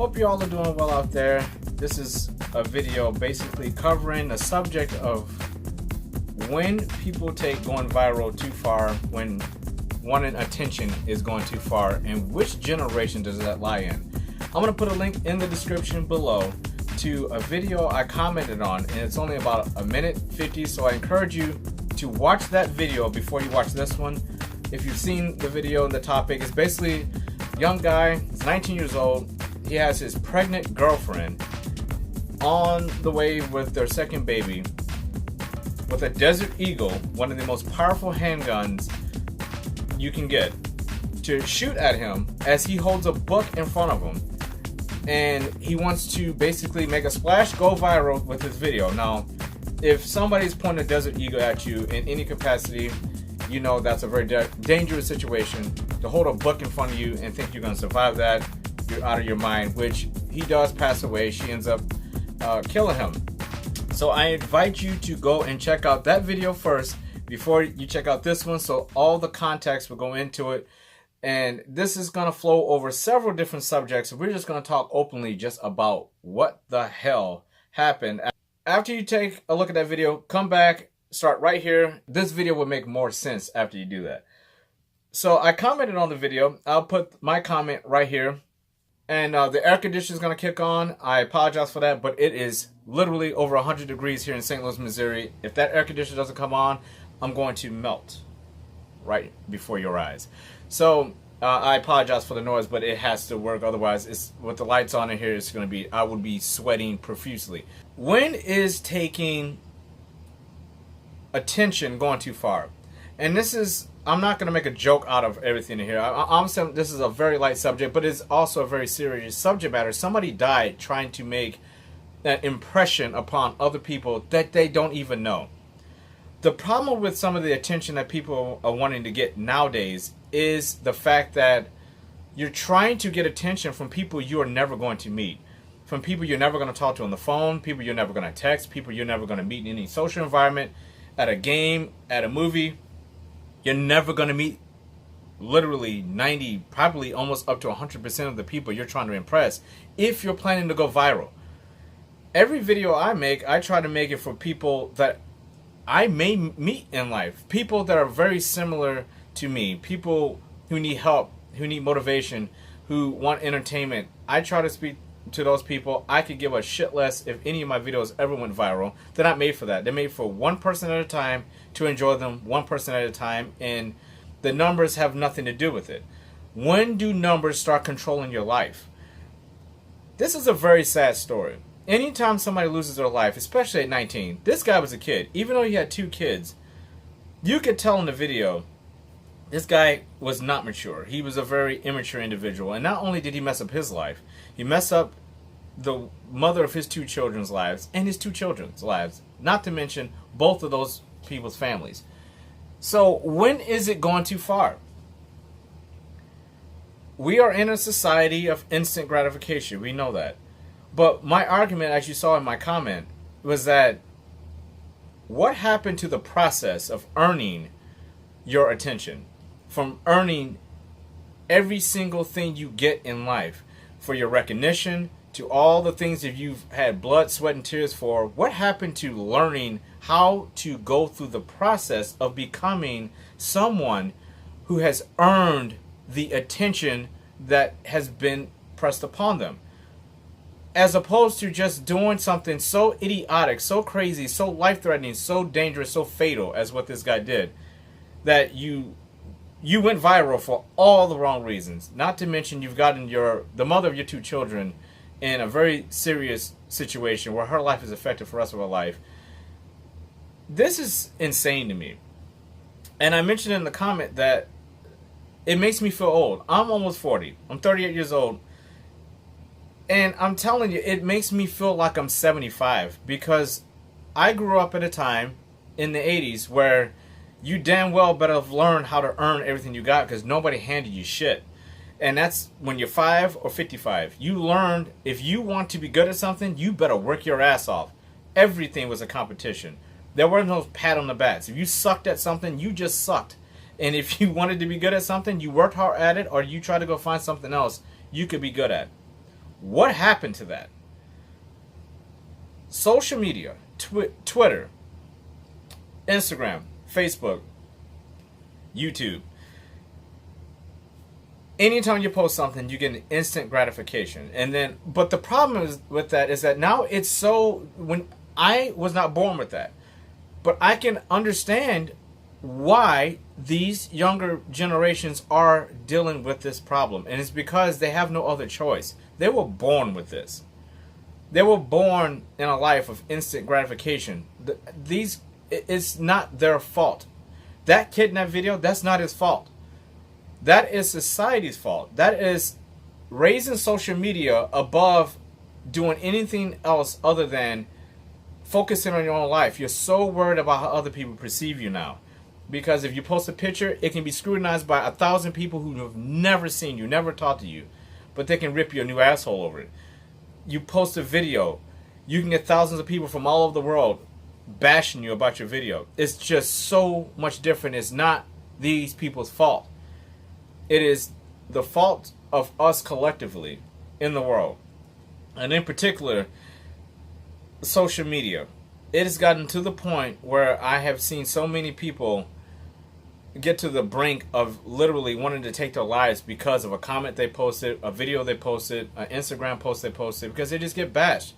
Hope you all are doing well out there. This is a video basically covering the subject of when people take going viral too far, when wanting attention is going too far, and which generation does that lie in. I'm going to put a link in the description below to a video I commented on, and it's only about a minute 50, so I encourage you to watch that video before you watch this one. If you've seen the video and the topic, it's basically a young guy, he's 19 years old, he has his pregnant girlfriend on the way with their second baby with a Desert Eagle, one of the most powerful handguns you can get, to shoot at him as he holds a book in front of him. And he wants to basically make a splash, go viral with his video. Now, if somebody's pointing a Desert Eagle at you in any capacity, you know that's a very dangerous situation. To hold a book in front of you and think you're going to survive that, you're out of your mind, which he does pass away. She ends up killing him. So I invite you to go and check out that video first before you check out this one, so all the context will go into it. And this is going to flow over several different subjects. We're just going to talk openly just about what the hell happened. After you take a look at that video, come back, start right here. This video will make more sense after you do that. So I commented on the video. I'll put my comment right here. And the air conditioner is going to kick on. I apologize for that, but it is literally over 100 degrees here in St. Louis, Missouri. If that air conditioner doesn't come on, I'm going to melt right before your eyes. So I apologize for the noise, but it has to work. Otherwise, it's with the lights on in here, it's going to be, I would be sweating profusely. When is taking attention going too far? And this is, I'm not going to make a joke out of everything in here. I'm saying this is a very light subject, but it's also a very serious subject matter. Somebody died trying to make an impression upon other people that they don't even know. The problem with some of the attention that people are wanting to get nowadays is the fact that you're trying to get attention from people you are never going to meet. From people you're never going to talk to on the phone, people you're never going to text, people you're never going to meet in any social environment, at a game, at a movie. You're never going to meet literally 90, probably almost up to 100% of the people you're trying to impress if you're planning to go viral. Every video I make, I try to make it for people that I may meet in life. People that are very similar to me. People who need help, who need motivation, who want entertainment. I try to speak to those people. I could give a shit less if any of my videos ever went viral. They're not made for that. They're made for one person at a time, to enjoy them one person at a time, and the numbers have nothing to do with it. When do numbers start controlling your life? This is a very sad story. Anytime somebody loses their life, especially at 19, this guy was a kid. Even though he had 2 kids, you could tell in the video, this guy was not mature. He was a very immature individual. And not only did he mess up his life, he messed up the mother of his 2 children's lives and his 2 children's lives. Not to mention both of those people's families. So when is it going too far? We are in a society of instant gratification. We know that. But my argument, as you saw in my comment, was that what happened to the process of earning your attention? From earning every single thing you get in life, for your recognition, to all the things that you've had blood, sweat, and tears for. What happened to learning how to go through the process of becoming someone who has earned the attention that has been pressed upon them? As opposed to just doing something so idiotic, so crazy, so life-threatening, so dangerous, so fatal as what this guy did, that you went viral for all the wrong reasons. Not to mention you've gotten the mother of your 2 children in a very serious situation where her life is affected for the rest of her life. This is insane to me. And I mentioned in the comment that it makes me feel old. I'm almost 40. I'm 38 years old. And I'm telling you, it makes me feel like I'm 75, because I grew up at a time in the 80s where you damn well better have learned how to earn everything you got, because nobody handed you shit. And that's when you're 5 or 55. You learned if you want to be good at something, you better work your ass off. Everything was a competition. There were no pat on the backs. If you sucked at something, you just sucked. And if you wanted to be good at something, you worked hard at it, or you tried to go find something else you could be good at. What happened to that? Social media, Twitter, Instagram, Facebook, YouTube. Anytime you post something, you get an instant gratification. And then, but the problem is with that is that now it's so, when I was not born with that, but I can understand why these younger generations are dealing with this problem. And it's because they have no other choice. They were born with this. They were born in a life of instant gratification. It's not their fault. That kid in that video, that's not his fault. That is society's fault. That is raising social media above doing anything else other than focusing on your own life. You're so worried about how other people perceive you now. Because if you post a picture, it can be scrutinized by 1,000 people who have never seen you, never talked to you. But they can rip you a new asshole over it. You post a video, you can get thousands of people from all over the world bashing you about your video. It's just so much different. It's not these people's fault. It is the fault of us collectively in the world. And in particular, social media. It has gotten to the point where I have seen so many people get to the brink of literally wanting to take their lives because of a comment they posted, a video they posted, an Instagram post they posted, because they just get bashed.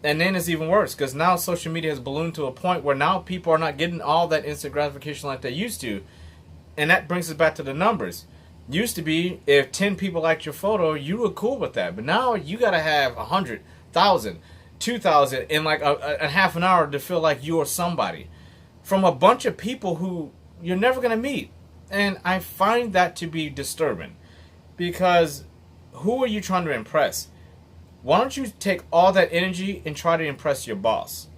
And then it's even worse, because now social media has ballooned to a point where now people are not getting all that instant gratification like they used to. And that brings us back to the numbers. Used to be, if 10 people liked your photo, you were cool with that. But now you got to have 100,000, 2,000 in like a half an hour to feel like you're somebody. From a bunch of people who you're never going to meet. And I find that to be disturbing. Because who are you trying to impress? Why don't you take all that energy and try to impress your boss?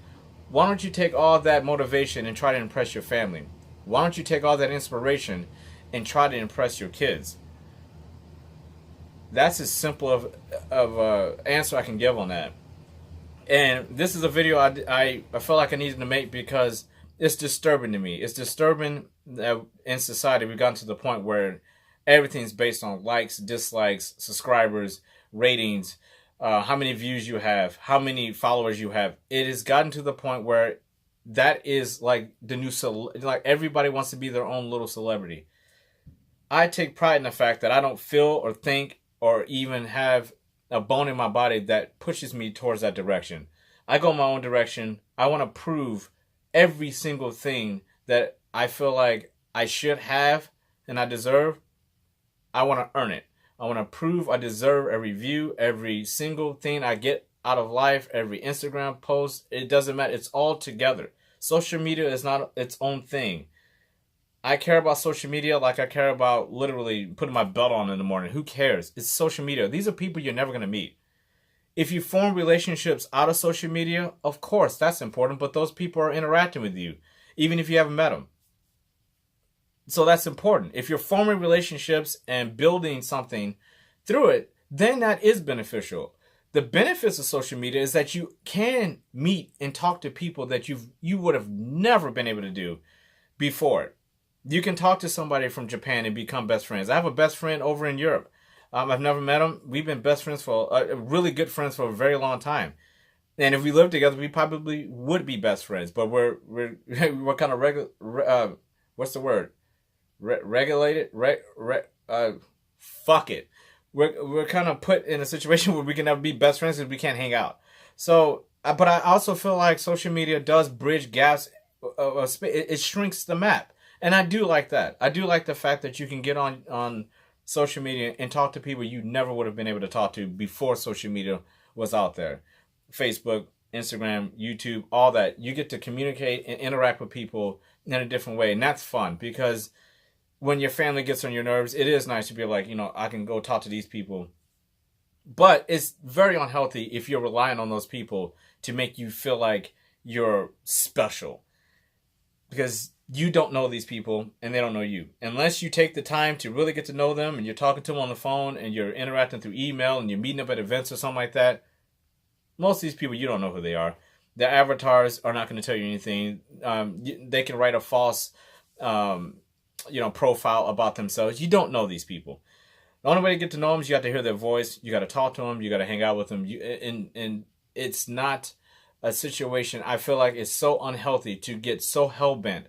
Why don't you take all that motivation and try to impress your family? Why don't you take all that inspiration and try to impress your kids? That's as simple of an answer I can give on that. And this is a video I felt like I needed to make because it's disturbing to me. It's disturbing that in society we've gotten to the point where everything's based on likes, dislikes, subscribers, ratings, how many views you have, how many followers you have. It has gotten to the point where that is like the new, like everybody wants to be their own little celebrity. I take pride in the fact that I don't feel or think or even have a bone in my body that pushes me towards that direction. I go my own direction. I want to prove every single thing that I feel like I should have and I deserve. I want to earn it. I want to prove I deserve every view, every single thing I get out of life, every Instagram post. It doesn't matter. It's all together. Social media is not its own thing. I care about social media like I care about literally putting my belt on in the morning. Who cares? It's social media. These are people you're never going to meet. If you form relationships out of social media, of course, that's important. But those people are interacting with you, even if you haven't met them. So that's important. If you're forming relationships and building something through it, then that is beneficial. The benefits of social media is that you can meet and talk to people that you would have never been able to do before. You can talk to somebody from Japan and become best friends. I have a best friend over in Europe. I've never met him. We've been best friends really good friends for a very long time. And if we lived together, we probably would be best friends. But we're kind of what's the word? Regulated? Fuck it. We're kind of put in a situation where we can never be best friends because we can't hang out. So, but I also feel like social media does bridge gaps. It shrinks the map. And I do like that. I do like the fact that you can get on social media and talk to people you never would have been able to talk to before social media was out there. Facebook, Instagram, YouTube, all that. You get to communicate and interact with people in a different way. And that's fun because when your family gets on your nerves, it is nice to be like, I can go talk to these people. But it's very unhealthy if you're relying on those people to make you feel like you're special. Because you don't know these people and they don't know you. Unless you take the time to really get to know them and you're talking to them on the phone and you're interacting through email and you're meeting up at events or something like that, most of these people, you don't know who they are. Their avatars are not going to tell you anything. They can write a false profile about themselves. You don't know these people. The only way to get to know them is you got to hear their voice. You got to talk to them. You got to hang out with them. And it's not a situation. I feel like it's so unhealthy to get so hell-bent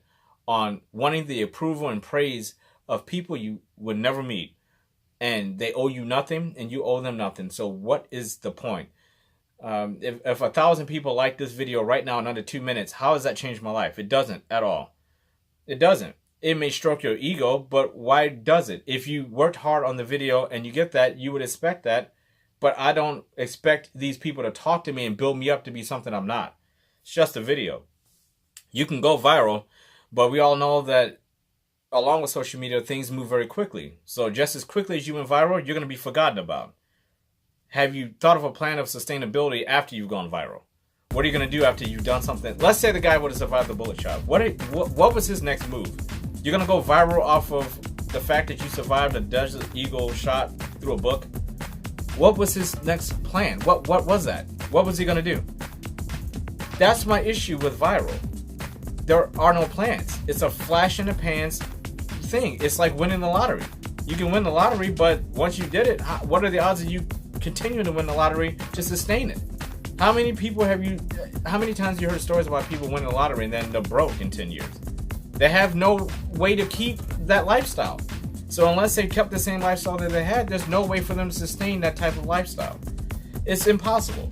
on wanting the approval and praise of people you would never meet. And they owe you nothing and you owe them nothing. So what is the point? If 1,000 people like this video right now in under 2 minutes, how does that change my life? It doesn't at all. It doesn't. It may stroke your ego, but why does it? If you worked hard on the video and you get that, you would expect that. But I don't expect these people to talk to me and build me up to be something I'm not. It's just a video. You can go viral, but we all know that along with social media, things move very quickly. So just as quickly as you went viral, you're going to be forgotten about. Have you thought of a plan of sustainability after you've gone viral? What are you going to do after you've done something? Let's say the guy would have survived the bullet shot. What was his next move? You're going to go viral off of the fact that you survived a Desert Eagle shot through a book? What was his next plan? What was that? What was he going to do? That's my issue with viral. There are no plans. It's a flash in the pants thing. It's like winning the lottery. You can win the lottery, but once you did it, what are the odds of you continuing to win the lottery to sustain it? How many times have you heard stories about people winning the lottery and then they're broke in 10 years? They have no way to keep that lifestyle. So unless they kept the same lifestyle that they had, there's no way for them to sustain that type of lifestyle. It's impossible.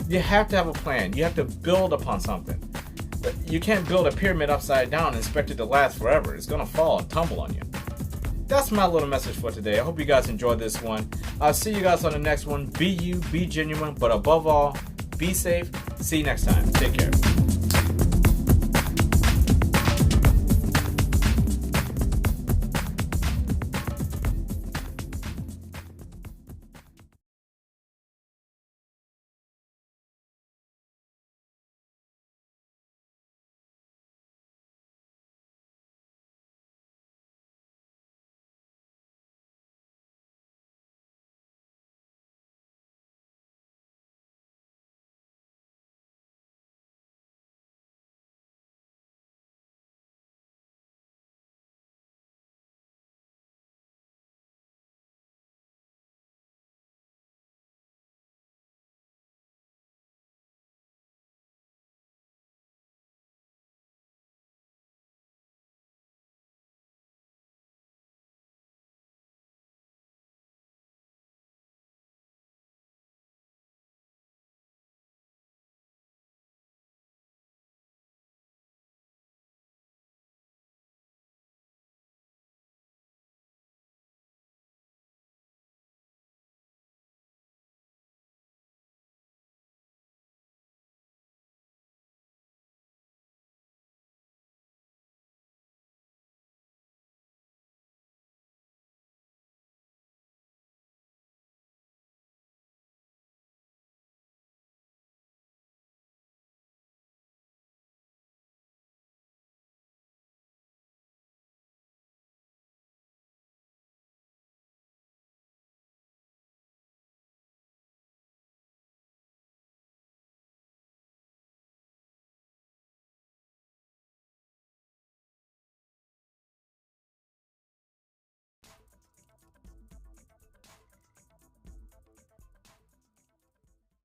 You have to have a plan. You have to build upon something. You can't build a pyramid upside down and expect it to last forever. It's going to fall and tumble on you. That's my little message for today. I hope you guys enjoyed this one. I'll see you guys on the next one. Be you, be genuine, but above all, be safe. See you next time. Take care.